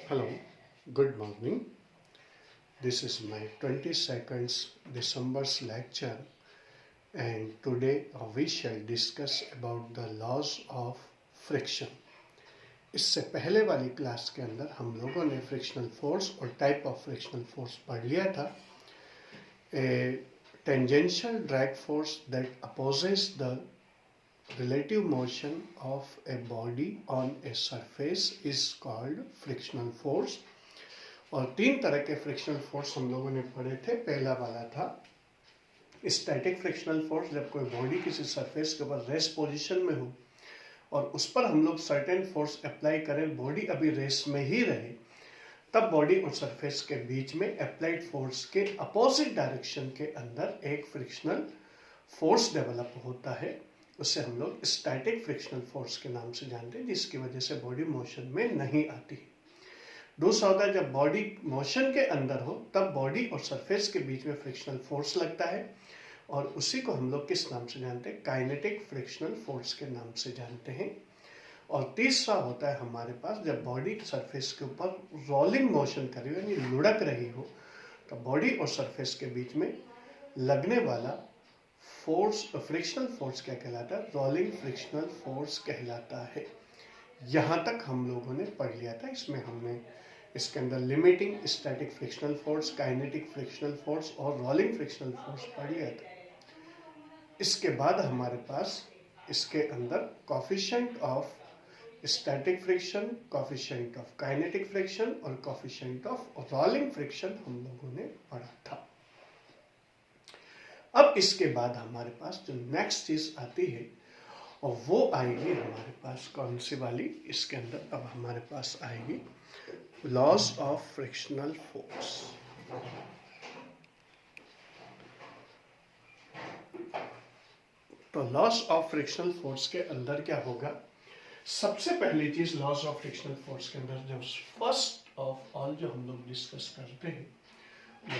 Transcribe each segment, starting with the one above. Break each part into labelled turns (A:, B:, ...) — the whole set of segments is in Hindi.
A: Hello, good morning. This is my 22nd December's lecture, and today we shall discuss about the laws of friction. इससे पहले वाली क्लास के अंदर हम लोगों ने फ्रिक्शनल फोर्स और टाइप ऑफ फ्रिक्शनल फोर्स पढ़ लिया था. A tangential drag force that opposes the relative motion of a body on a surface is called frictional force. और तीन तरह के फ्रिक्शनल फोर्स हम लोगों ने पढ़े थे. पहला वाला था स्टैटिक फ्रिक्शनल फोर्स, जब कोई बॉडी किसी सरफेस के ऊपर रेस्ट पोजीशन में हो और उस पर हम लोग सर्टेन फोर्स अप्लाई करें, बॉडी अभी रेस्ट में ही रहे, तब बॉडी और सरफेस के बीच में अप्लाइड फोर्स के अपोजिट डायरेक्शन के अंदर एक फ्रिक्शनल फोर्स डेवलप होता है. उससे हम लोग स्टैटिक फ्रिक्शनल फोर्स के नाम से जानते हैं, जिसकी वजह से बॉडी मोशन में नहीं आती. दूसरा होता है जब बॉडी मोशन के अंदर हो, तब बॉडी और सरफेस के बीच में फ्रिक्शनल फोर्स लगता है, और उसी को हम लोग किस नाम से जानते हैं? काइनेटिक फ्रिक्शनल फोर्स के नाम से जानते हैं. और तीसरा होता है हमारे पास जब बॉडी सरफेस के ऊपर रोलिंग मोशन कर रही हो, यानी लुढ़क रही हो, तो बॉडी और सरफेस के बीच में लगने वाला फोर्स, फ्रिक्शनल फोर्स क्या कहलाता है? रोलिंग फ्रिक्शनल फोर्स कहलाता है. यहाँ तक हम लोगों ने पढ़ लिया था. इसमें हमने इसके अंदर limiting static frictional force, kinetic frictional force और रोलिंग फ्रिक्शनल फोर्स पढ़ लिया था. इसके बाद हमारे पास इसके अंदर coefficient of static friction, coefficient of kinetic friction और कोफिशिएंट ऑफ रोलिंग फ्रिक्शन हम लोगों ने पढ़ा था. अब इसके बाद हमारे पास जो नेक्स्ट चीज आती है, और वो आएगी हमारे पास कौन सी वाली? इसके अंदर अब हमारे पास आएगी लॉज ऑफ फ्रिक्शनल फोर्स. तो लॉज ऑफ फ्रिक्शनल फोर्स के अंदर क्या होगा? सबसे पहली चीज लॉज ऑफ फ्रिक्शनल फोर्स के अंदर जो फर्स्ट ऑफ ऑल जो हम लोग डिस्कस करते हैं,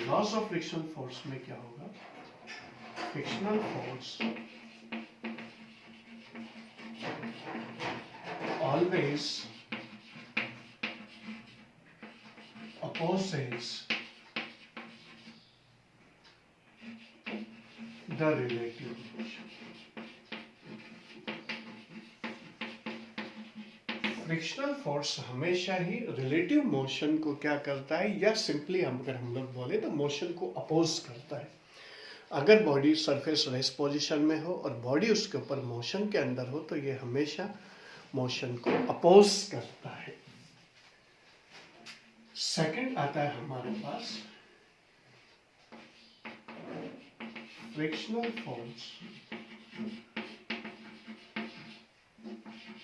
A: लॉज ऑफ फ्रिक्शनल फोर्स में क्या होगा? Frictional force always opposes the relative motion. Frictional force हमेशा ही रिलेटिव मोशन को क्या करता है, या सिंपली अगर हम लोग बोले तो मोशन को अपोज करता है. अगर बॉडी सरफेस रेस्ट पोजीशन में हो और बॉडी उसके ऊपर मोशन के अंदर हो, तो ये हमेशा मोशन को अपोज करता है. सेकंड आता है हमारे पास frictional force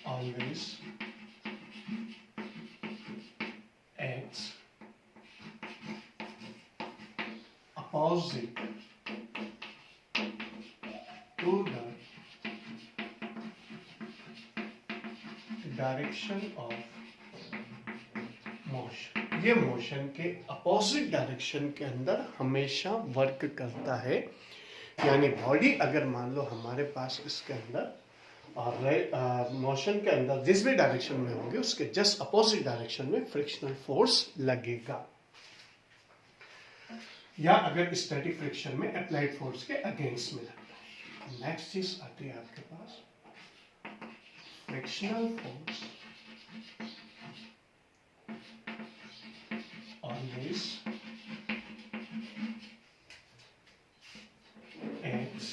A: always acts opposite to the direction of motion. ये मोशन के अपोजिट डायरेक्शन के अंदर हमेशा वर्क करता है. यानी बॉडी अगर मान लो हमारे पास इसके अंदर और मोशन के अंदर जिस भी डायरेक्शन में होगी, उसके जस्ट अपोजिट डायरेक्शन में फ्रिक्शनल फोर्स लगेगा, या अगर स्टैटिक फ्रिक्शन में अप्लाइड फोर्स के अगेंस्ट में लगता है. नेक्स्ट चीज आती है आपके पास frictional force always acts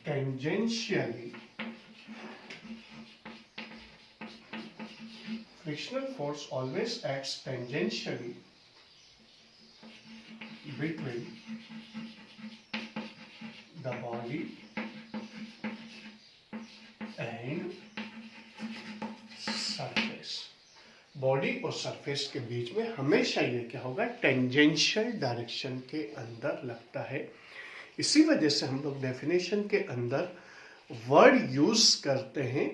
A: tangentially. Frictional force always acts tangentially between the body and surface. Body और सरफेस के बीच में हमेशा ये क्या होगा? टेंजेंशियल डायरेक्शन के अंदर लगता है. इसी वजह से हम लोग डेफिनेशन के अंदर वर्ड यूज करते हैं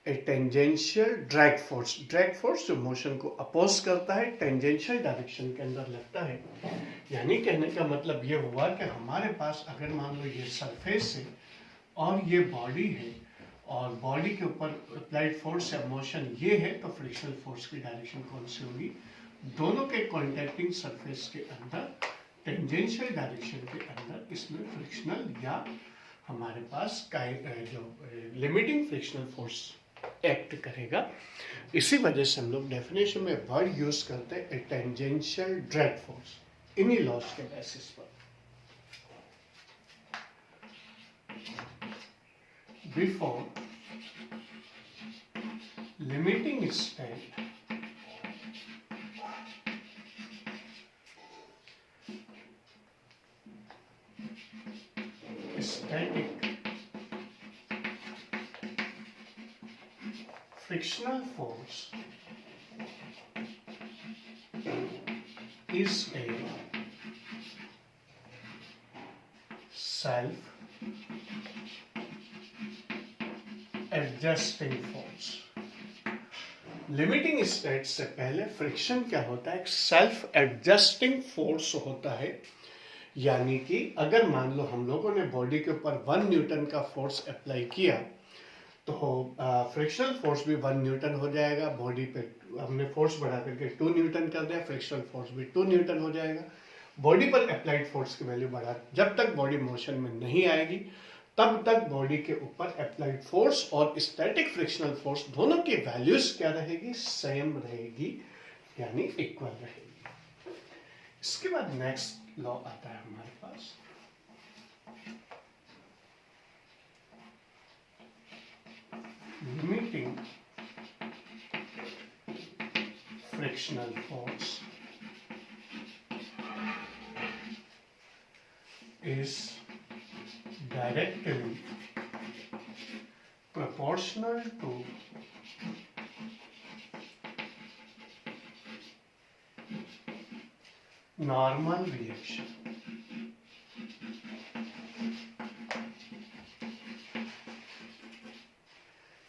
A: ए tangential drag force. Drag force जो मोशन को अपोज करता है, टेंजेंशियल डायरेक्शन के अंदर लगता है. यानी कहने का मतलब ये हुआ कि हमारे पास अगर मान लो ये सरफेस है और ये बॉडी है, और बॉडी के ऊपर अप्लाइड फोर्स या मोशन ये है, तो फ्रिक्शनल फोर्स की डायरेक्शन कौन सी होगी? दोनों के कॉन्टैक्टिंग सरफेस के अंदर टेंजेंशियल डायरेक्शन के अंदर इसमें फ्रिक्शनल या हमारे पास जो लिमिटिंग फ्रिक्शनल फोर्स एक्ट करेगा। इसी वजह से हम लोग डेफिनेशन में वर्ड यूज करते हैं टेंजेंशियल ड्रैग फोर्स, इन्हीं लॉस के बेसिस पर। Before limiting state, static frictional force is a self adjusting force. Limiting state से पहले फ्रिक्शन क्या होता है? एक सेल्फ एडजस्टिंग फोर्स होता है। यानी कि अगर मान लो हम लोगों ने बॉडी के ऊपर 1 न्यूटन का फोर्स अप्लाई किया तो फ्रिक्शनल फोर्स भी 1 न्यूटन हो जाएगा। बॉडी पे हमने फोर्स बढ़ा करके 2 न्यूटन कर दिया, फ्रिक्शनल फोर्स भी 2 न्यूटन हो जाएगा। बॉडी पर अप्लाइड फोर्स की वैल्यू बढ़ा, जब तक बॉडी मोशन में नहीं आएगी तब तक बॉडी के ऊपर अप्लाइड फोर्स और स्टैटिक फ्रिक्शनल फोर्स दोनों की वैल्यूज क्या रहेगी? सेम रहेगी, यानी इक्वल रहेगी। इसके बाद नेक्स्ट लॉ आता है हमारे पास limiting frictional force is directly proportional to normal reaction.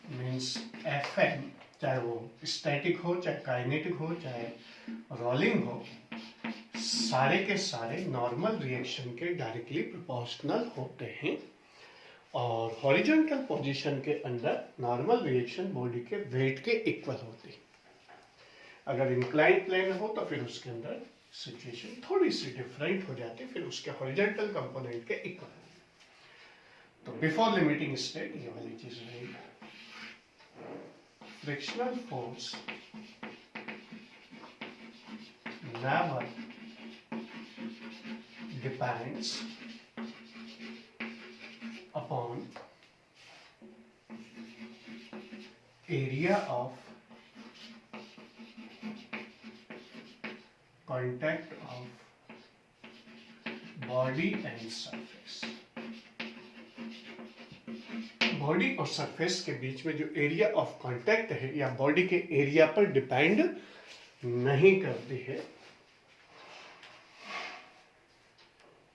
A: Means Fm, चाहे वो स्टैटिक हो, चाहे काइनेटिक हो, चाहे रोलिंग हो, सारे के सारे नॉर्मल रिएक्शन के डायरेक्टली प्रोपोर्शनल होते हैं। और हॉरिजॉन्टल पोजीशन के अंदर नॉर्मल रिएक्शन बॉडी के वेट के इक्वल होती है। अगर इंक्लाइन प्लेन हो तो फिर उसके अंदर सिचुएशन थोड़ी सी डिफरेंट हो जाती है, फिर उसके हॉरिजॉन्टल कंपोनेंट के इक्वल। तो बिफोर लिमिटिंग स्टेट ये वाली चीज रहेगी। Frictional force never depends upon area of contact of body and surface। Body और सरफेस के बीच में जो एरिया ऑफ कांटेक्ट है या बॉडी के एरिया पर डिपेंड नहीं करती है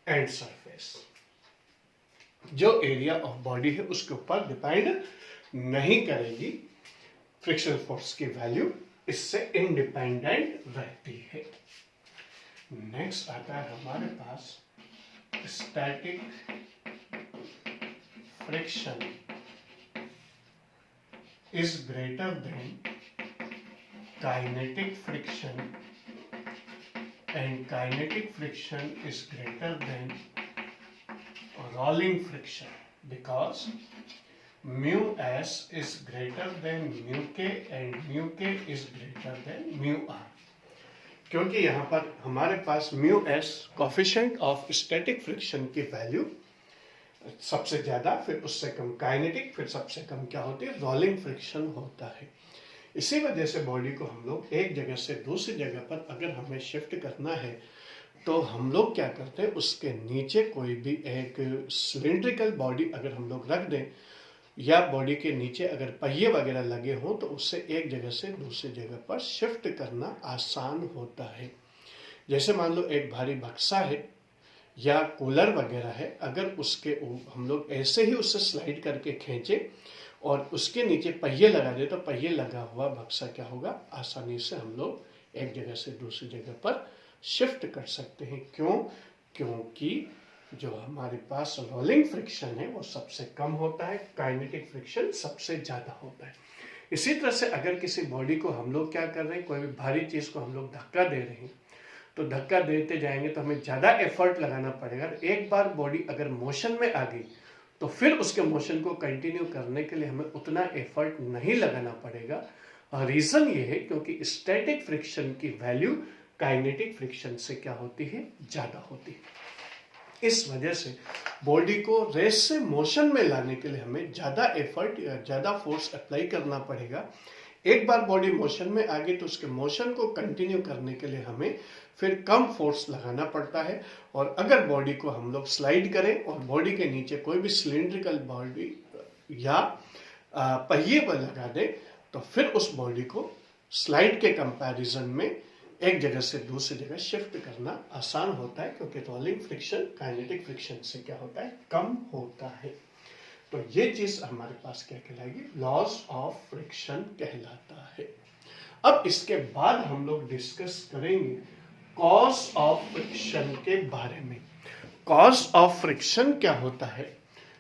A: एंड सरफेस। जो एरिया ऑफ बॉडी है उसके ऊपर डिपेंड नहीं करेगी फ्रिक्शनल फोर्स की वैल्यू, इससे इंडिपेंडेंट रहती है। नेक्स्ट आता है हमारे पास static friction is greater than kinetic friction and kinetic friction is greater than rolling friction because mu s is greater than mu k and mu k is greater than mu r। क्योंकि यहाँ पर हमारे पास mu s coefficient of static friction की वैल्यू सबसे ज्यादा, फिर उससे कम काइनेटिक, फिर सबसे कम क्या होती है? रोलिंग फ्रिक्शन होता है। इसी वजह से बॉडी को हम लोग एक जगह से दूसरी जगह पर अगर हमें शिफ्ट करना है तो हम लोग क्या करते हैं, उसके नीचे कोई भी एक सिलिंड्रिकल बॉडी अगर हम लोग रख दें या बॉडी के नीचे अगर पहिए वगैरह लगे हों तो उससे एक जगह से दूसरी जगह पर शिफ्ट करना आसान होता है। जैसे मान लो एक भारी बक्सा है या कूलर वगैरह है, अगर उसके हम लोग ऐसे ही उससे स्लाइड करके खींचे और उसके नीचे पहिए लगा दे तो पहिए लगा हुआ बक्सा क्या होगा? आसानी से हम लोग एक जगह से दूसरी जगह पर शिफ्ट कर सकते हैं। क्यों? क्योंकि जो हमारे पास रोलिंग फ्रिक्शन है वो सबसे कम होता है, काइनेटिक फ्रिक्शन सबसे ज़्यादा होता है। इसी तरह से अगर किसी बॉडी को हम लोग क्या कर रहे हैं, कोई भी भारी चीज़ को हम लोग धक्का दे रहे हैं, तो धक्का देते जाएंगे तो हमें ज़्यादा एफर्ट लगाना पड़ेगा। एक बार बॉडी अगर मोशन में आ गई तो फिर उसके मोशन को कंटिन्यू करने के लिए हमें उतना एफर्ट नहीं लगाना पड़ेगा। रीज़न ये है क्योंकि स्टैटिक फ्रिक्शन की वैल्यू काइनेटिक फ्रिक्शन से क्या होती है, ज़्यादा होती है। इस वजह से बॉडी को रेस्ट से मोशन में लाने के लिए हमें ज़्यादा एफर्ट या ज़्यादा फोर्स अप्लाई करना पड़ेगा। एक बार बॉडी मोशन में आ गई तो उसके मोशन को कंटिन्यू करने के लिए हमें फिर कम फोर्स लगाना पड़ता है। और अगर बॉडी को हम लोग स्लाइड करें और बॉडी के नीचे कोई भी सिलिंड्रिकल बॉडी या पहिए पर लगा दें तो फिर उस बॉडी को स्लाइड के कंपैरिजन में एक जगह से दूसरी जगह शिफ्ट करना आसान होता है, क्योंकि रोलिंग फ्रिक्शन काइनेटिक फ्रिक्शन से क्या होता है, कम होता है। तो ये चीज हमारे पास क्या कहलाएगी, लॉज ऑफ फ्रिक्शन कहलाता है। अब इसके बाद हम लोग डिस्कस करेंगे कॉज ऑफ फ्रिक्शन के बारे में। कॉज ऑफ फ्रिक्शन क्या होता है,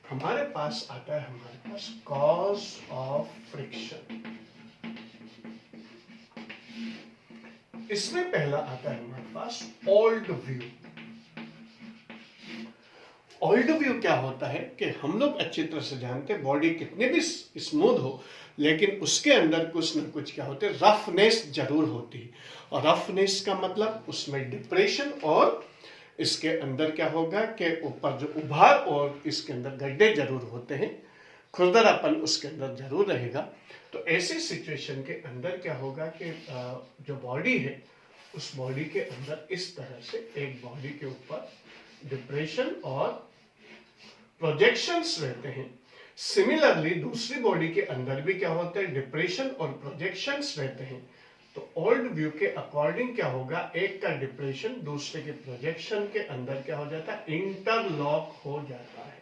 A: हमारे पास आता है हमारे पास कॉज ऑफ फ्रिक्शन। इसमें पहला आता है हमारे पास ओल्ड व्यू। ओल्ड व्यू क्या होता है कि हम लोग अच्छी तरह से जानते हैं बॉडी कितने भी स्मूथ हो लेकिन उसके अंदर कुछ ना कुछ क्या होते हैं, रफनेस जरूर होती है। और रफनेस का मतलब उसमें डिप्रेशन और इसके अंदर क्या होगा कि ऊपर जो उभार और इसके अंदर गड्ढे जरूर होते हैं, खुरदरापन उसके अंदर जरूर रहेगा। तो ऐसी सिचुएशन के अंदर क्या होगा कि जो बॉडी है उस बॉडी के अंदर इस तरह से एक बॉडी के ऊपर डिप्रेशन और प्रोजेक्शंस रहते हैं। सिमिलरली दूसरी बॉडी के अंदर भी क्या होता है, डिप्रेशन और प्रोजेक्शंस रहते हैं। तो ओल्ड व्यू के अकॉर्डिंग क्या होगा, एक का डिप्रेशन दूसरे के प्रोजेक्शन के अंदर क्या हो जाता है, इंटरलॉक हो जाता है।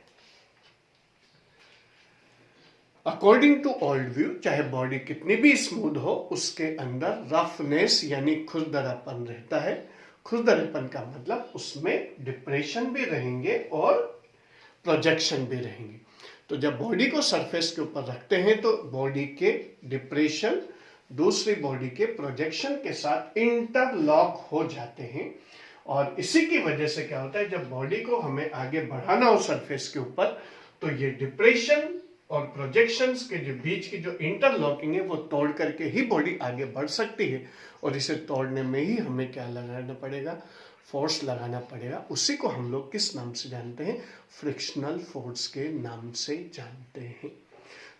A: अकॉर्डिंग टू ओल्ड व्यू चाहे बॉडी कितनी भी स्मूथ हो उसके अंदर रफनेस यानी खुरदरापन रहता है। खुरदरेपन का मतलब उसमें डिप्रेशन भी रहेंगे और प्रोजेक्शन भी रहेंगे। तो जब बॉडी को सरफेस के ऊपर रखते हैं तो बॉडी के डिप्रेशन दूसरी बॉडी के प्रोजेक्शन के साथ इंटरलॉक हो जाते हैं। और इसी की वजह से क्या होता है, जब बॉडी को हमें आगे बढ़ाना हो सरफेस के ऊपर तो ये डिप्रेशन और प्रोजेक्शंस के जो बीच की जो इंटरलॉकिंग है वो तोड़ करके ही बॉडी आगे बढ़ सकती है। और इसे तोड़ने में ही हमें क्या लगाना पड़ेगा, फोर्स लगाना पड़ेगा। उसी को हम लोग किस नाम से जानते हैं, फ्रिक्शनल फोर्स के नाम से जानते हैं।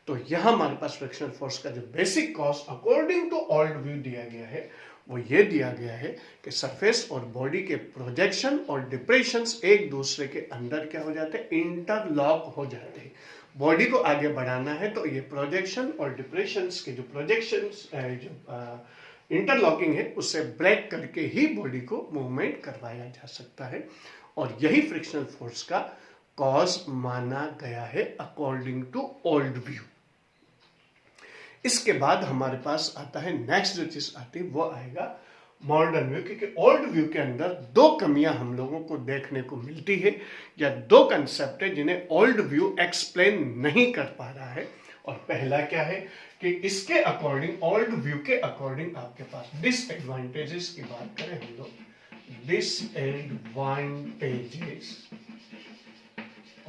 A: तो यह हमारे पास फ्रिक्शनल फोर्स का जो basic cause according to old view दिया गया है वो ये दिया गया है कि सरफेस और बॉडी के प्रोजेक्शन और डिप्रेशंस एक दूसरे के अंदर क्या हो जाते हैं, इंटरलॉक हो जाते हैं। बॉडी को आगे बढ़ाना है तो ये प्रोजेक्शन और डिप्रेशंस के जो प्रोजेक्शंस जो इंटरलॉकिंग है उससे ब्रेक करके ही बॉडी को मूवमेंट करवाया जा सकता है। और यही फ्रिक्शनल फोर्स का कॉज माना गया है अकॉर्डिंग टू ओल्ड व्यू। इसके बाद हमारे पास आता है नेक्स्ट जो चीज आती है वो आएगा मॉडर्न व्यू, क्योंकि ओल्ड व्यू के अंदर दो कमियां हम लोगों को देखने को मिलती है या दो कंसेप्ट है जिन्हें ओल्ड व्यू एक्सप्लेन नहीं कर पा रहा है। और पहला क्या है कि इसके अकॉर्डिंग ओल्ड व्यू के अकॉर्डिंग आपके पास डिसएडवांटेजेस की बात करें हम लोग, disadvantages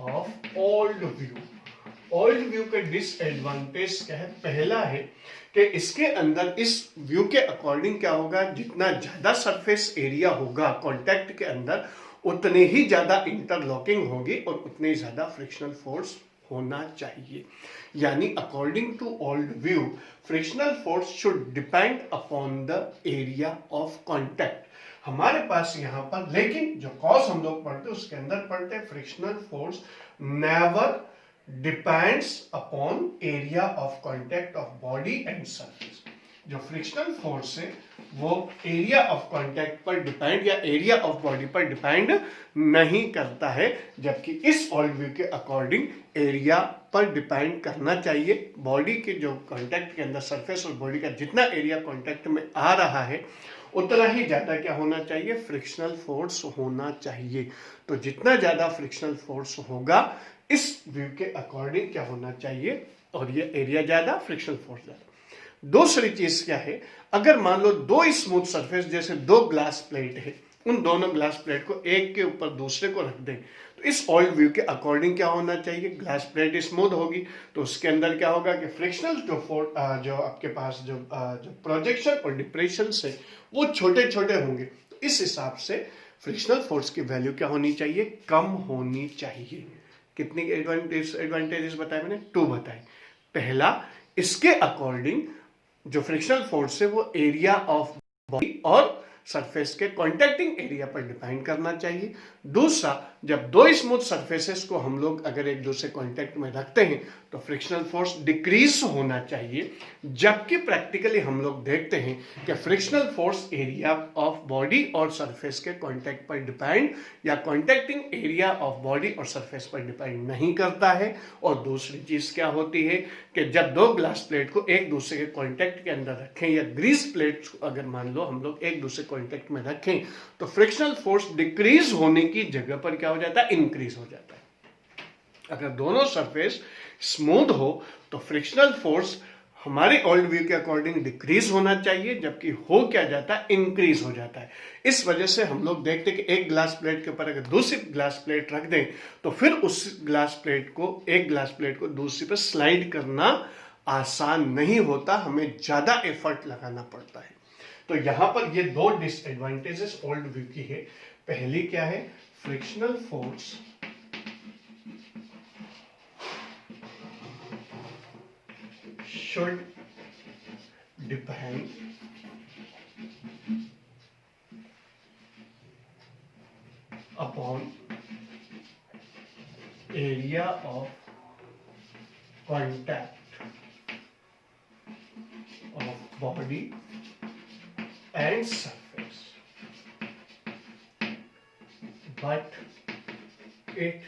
A: of old view. Old view के डिसएडवांटेज क्या है, पहला है कि इसके अंदर इस व्यू के अकॉर्डिंग क्या होगा, जितना ज्यादा सरफेस एरिया होगा कांटेक्ट के अंदर उतनी ही ज्यादा इंटरलॉकिंग होगी और उतनी ज्यादा फ्रिक्शनल फोर्स होना चाहिए। यानी according to old view frictional force should depend upon the area of contact. हमारे पास यहाँ पर लेकिन जो कॉज हम लोग पढ़ते हैं उसके अंदर पढ़ते हैं frictional force never depends upon area of contact of body and surface। जो फ्रिक्शनल फोर्स है वो एरिया ऑफ कांटेक्ट पर डिपेंड या एरिया ऑफ बॉडी पर डिपेंड नहीं करता है, जबकि इस ओल्ड व्यू के अकॉर्डिंग एरिया पर डिपेंड करना चाहिए। बॉडी के जो कांटेक्ट के अंदर सरफेस और बॉडी का जितना एरिया कांटेक्ट में आ रहा है उतना ही ज्यादा क्या होना चाहिए, फ्रिक्शनल फोर्स होना चाहिए। तो जितना ज्यादा फ्रिक्शनल फोर्स होगा इस व्यू के अकॉर्डिंग क्या होना चाहिए, और ये एरिया ज्यादा फ्रिक्शनल फोर्स ज्यादा। दूसरी चीज क्या है, अगर मान लो दो स्मूथ सरफेस जैसे दो ग्लास प्लेट है, उन दोनों ग्लास प्लेट को एक के ऊपर दूसरे को रख दें तो इस ओल्ड व्यू के अकॉर्डिंग क्या होना चाहिए, ग्लास प्लेट स्मूथ होगी तो उसके अंदर क्या होगा कि फ्रिक्शनल जो आपके पास जो प्रोजेक्शन और डिप्रेशन है वो छोटे छोटे होंगे। तो इस हिसाब से फ्रिक्शनल फोर्स की वैल्यू क्या होनी चाहिए, कम होनी चाहिए। कितनी एडवांटेजेस बताए मैंने, 2 बताए। पहला, इसके अकॉर्डिंग जो फ्रिक्शनल फोर्स है वो एरिया ऑफ बॉडी और सरफेस के कॉन्टैक्टिंग एरिया पर डिपेंड करना चाहिए। दूसरा, जब दो स्मूथ सरफेसेस को हम लोग अगर एक दूसरे कॉन्टैक्ट में रखते हैं तो फ्रिक्शनल फोर्स डिक्रीज होना चाहिए, जबकि प्रैक्टिकली हम लोग देखते हैं कि frictional force area of body और सरफेस के कॉन्टैक्ट पर डिपेंड या कॉन्टैक्टिंग एरिया ऑफ बॉडी और सरफेस पर डिपेंड नहीं करता है। और दूसरी चीज क्या होती है कि जब दो ग्लास प्लेट को एक दूसरे के कॉन्टैक्ट के अंदर रखें या ग्रीस प्लेट अगर मान लो हम लोग एक दूसरे कॉन्टैक्ट में रखें तो फ्रिक्शनल फोर्स डिक्रीज होने की जगह पर क्या हो जाता है, इंक्रीज हो जाता है। अगर दोनों सरफेस स्मूथ हो तो फ्रिक्शनल फोर्स हमारे ओल्ड व्यू के अकॉर्डिंग डिक्रीज होना चाहिए, जबकि हो क्या जाता है, इंक्रीज हो जाता है। इस वजह से हम लोग देखते हैं कि एक ग्लास प्लेट के ऊपर अगर दूसरी ग्लास प्लेट रख दें तो फिर उस ग्लास प्लेट को एक ग्लास प्लेट को दूसरी पर स्लाइड करना आसान नहीं होता, हमें ज्यादा एफर्ट लगाना पड़ता है। तो यहां पर ये दो डिसएडवांटेजेस ओल्ड व्यू की है। पहली क्या है, frictional force should depend upon area of contact of body and surface, but it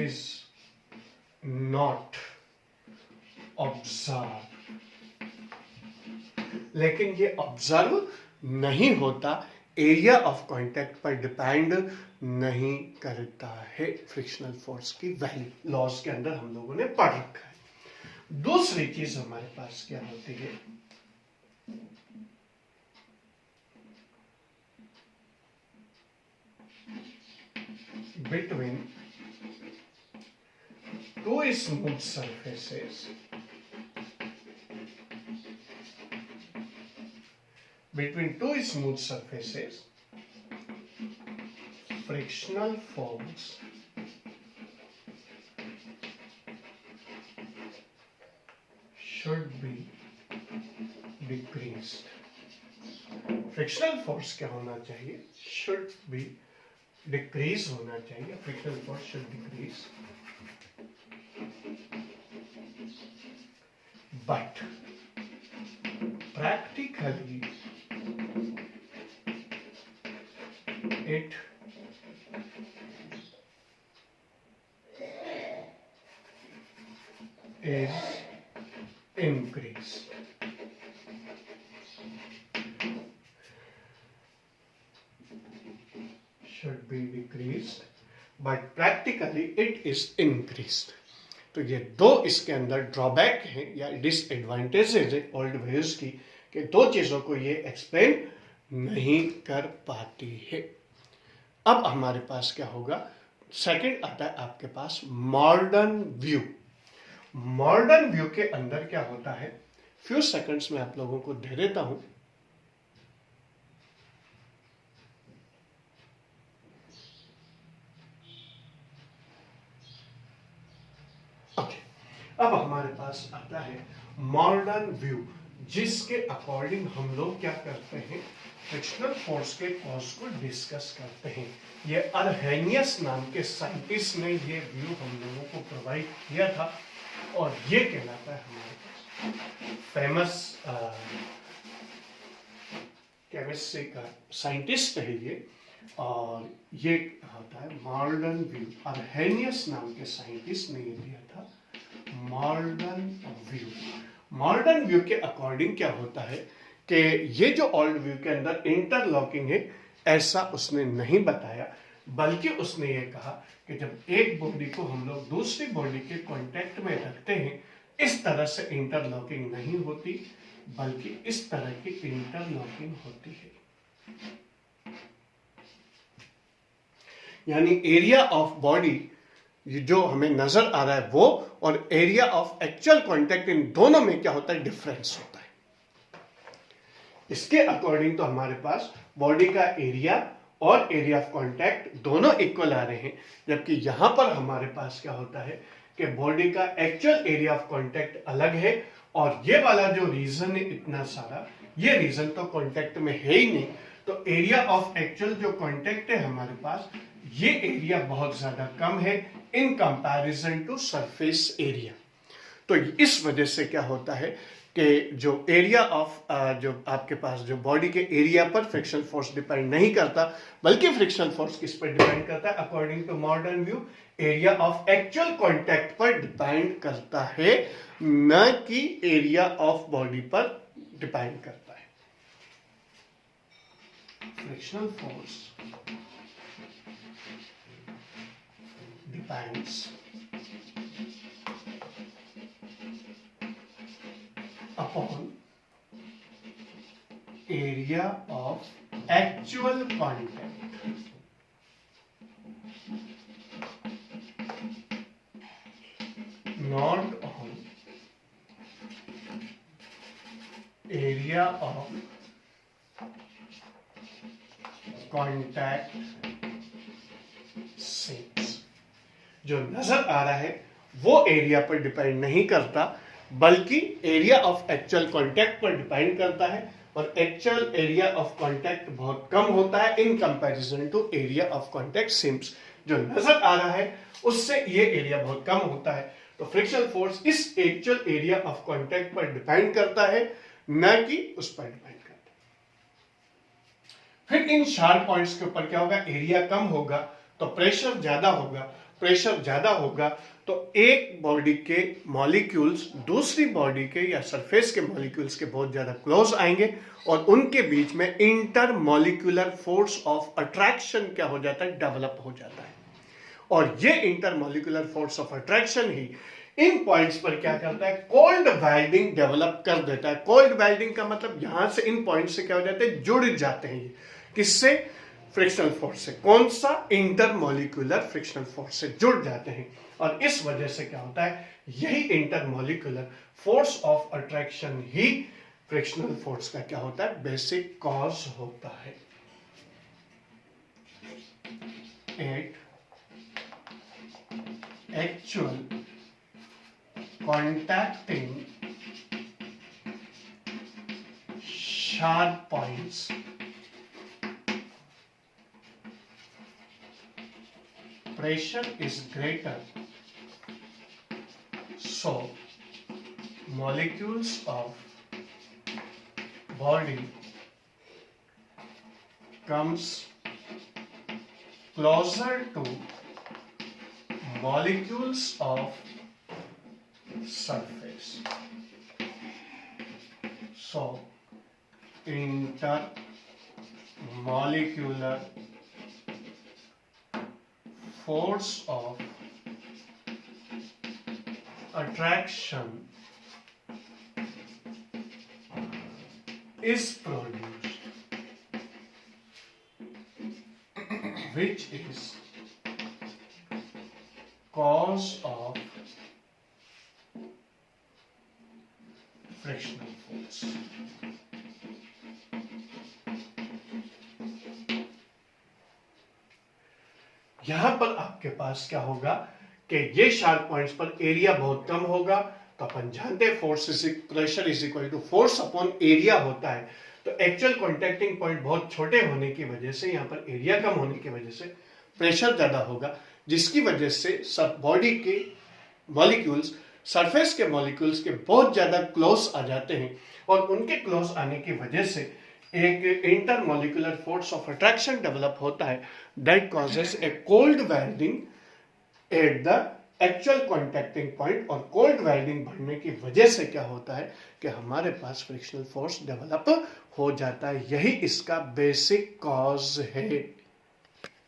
A: is not observe, लेकिन ये ऑब्जर्व नहीं होता, एरिया ऑफ कांटेक्ट पर डिपेंड नहीं करता है। फ्रिक्शनल फोर्स की वैल्यू लॉस के अंदर हम लोगों ने पढ़ रखा है। दूसरी चीज हमारे पास क्या होती है, between two smooth surfaces, between two smooth surfaces, frictional force should be decreased. Frictional force क्या होना चाहिए, should be decrease होना चाहिए। Frictional force should decrease, but practically it is increased. Should be decreased, but practically it is increased. तो ये दो इसके अंदर ड्रॉबैक है या डिसएडवांटेजेस है ओल्ड व्यूज की, कि दो चीजों को ये एक्सप्लेन नहीं कर पाती है। अब हमारे पास क्या होगा, सेकंड आता है आपके पास मॉडर्न व्यू। मॉडर्न व्यू के अंदर क्या होता है, फ्यू सेकंड्स में आप लोगों को दे देता हूं। अब हमारे पास आता है मॉडर्न व्यू, जिसके अकॉर्डिंग हम लोग क्या करते हैं, फ्रिक्शनल फोर्स के कॉज को डिस्कस करते हैं। ये अर्हेनियस नाम के साइंटिस्ट ने ये व्यू हम लोगों को प्रोवाइड किया था और ये कहलाता है हमारे पास फेमस केमिस्ट्री का साइंटिस्ट है ये, और ये होता है मॉर्डन व्यू। अर्हेनियस नाम के साइंटिस्ट ने ये दिया था मॉर्डन व्यू। मॉर्डन व्यू के अकॉर्डिंग क्या होता है कि ये जो ओल्ड व्यू के अंदर इंटरलॉकिंग है, ऐसा उसने नहीं बताया, बल्कि उसने ये कहा कि जब एक बॉडी को हम लोग दूसरी बॉडी के कांटेक्ट में रखते हैं, इस तरह से इंटरलॉकिंग नहीं होती, बल्कि इस तरह की इंटरलॉकिंग होती है। यानी एरिया ऑफ बॉडी जो हमें नजर आ रहा है वो, और एरिया ऑफ एक्चुअल कांटेक्ट, इन दोनों में क्या होता है, डिफरेंस होता है। इसके अकॉर्डिंग तो हमारे पास बॉडी का एरिया और एरिया ऑफ कांटेक्ट दोनों इक्वल आ रहे हैं, जबकि यहां पर हमारे पास क्या होता है कि बॉडी का एक्चुअल एरिया ऑफ कांटेक्ट अलग है, और ये वाला जो रीजन है इतना सारा, ये रीजन तो कांटेक्ट में है ही नहीं, तो एरिया ऑफ एक्चुअल जो कांटेक्ट है हमारे पास, ये एरिया बहुत ज्यादा कम है in comparison to surface area. तो इस वजह से क्या होता है कि जो एरिया ऑफ जो आपके पास जो बॉडी के एरिया पर फ्रिक्शन फोर्स डिपेंड नहीं करता, बल्कि फ्रिक्शन फोर्स किस पर डिपेंड करता है, according to modern view area of actual contact पर डिपेंड करता है, न कि एरिया ऑफ बॉडी पर डिपेंड करता है। Frictional force depends upon area of actual contact, not on area of contact sinks। जो नजर आ रहा है वो एरिया पर डिपेंड नहीं करता, बल्कि एरिया ऑफ एक्चुअल कांटेक्ट पर डिपेंड करता है, और एक्चुअल एरिया ऑफ कांटेक्ट बहुत कम होता है in comparison to area of contact seems. जो नजर आ रहा है उससे ये एरिया बहुत कम होता है, तो फ्रिक्शनल फोर्स इस एक्चुअल एरिया ऑफ कांटेक्ट पर डिपेंड करता है, न कि उस पर डिपेंड करता है। फिर इन शार्प पॉइंट्स के ऊपर क्या होगा, एरिया कम होगा तो प्रेशर ज्यादा होगा, प्रेशर ज्यादा होगा तो एक बॉडी के मॉलिक्यूल्स दूसरी बॉडी के या सरफेस के मॉलिक्यूल्स के बहुत ज्यादा क्लोज आएंगे, और उनके बीच में inter molecular force of attraction क्या हो जाता है, डेवलप हो जाता है। और ये inter molecular force of attraction he in points पर क्या करता है, कोल्ड वेल्डिंग डेवलप कर देता है। कोल्ड वेल्डिंग का मतलब यहां से इन पॉइंट से क्या हो जाते हैं, जुड़ जाते हैं। किससे, फ्रिक्शनल फोर्स से। कौन सा, इंटर मॉलिक्यूलर फ्रिक्शनल फोर्स से जुड़ जाते हैं, और इस वजह से क्या होता है, यही inter molecular force of attraction he frictional force का क्या होता है, बेसिक कॉज होता है। Actual contacting sharp points pressure is greater, so molecules of body comes closer to molecules of surface, so intermolecular force of attraction is produced, which is cause of frictional force. यहां पर आपके पास क्या होगा कि ये शार्प पॉइंट्स पर एरिया बहुत कम होगा, तो अपन जानते हैं force pressure is equal to force upon area होता है। तो एक्चुअल कॉन्टैक्टिंग पॉइंट बहुत छोटे होने की वजह से, यहां पर एरिया कम होने की वजह से प्रेशर ज्यादा होगा, जिसकी वजह से सब बॉडी के मॉलिक्यूल्स सरफेस के मॉलिक्यूल्स के बहुत ज़्यादा क्लोज आ जाते हैं और उनके क्लोज आने की वजह से एक intermolecular force of attraction develop होता है that causes A cold welding at the actual contacting point. और कोल्ड वेल्डिंग बढ़ने की वजह से क्या होता है कि हमारे पास फ्रिक्शनल फोर्स डेवलप हो जाता है। यही इसका बेसिक कॉज है।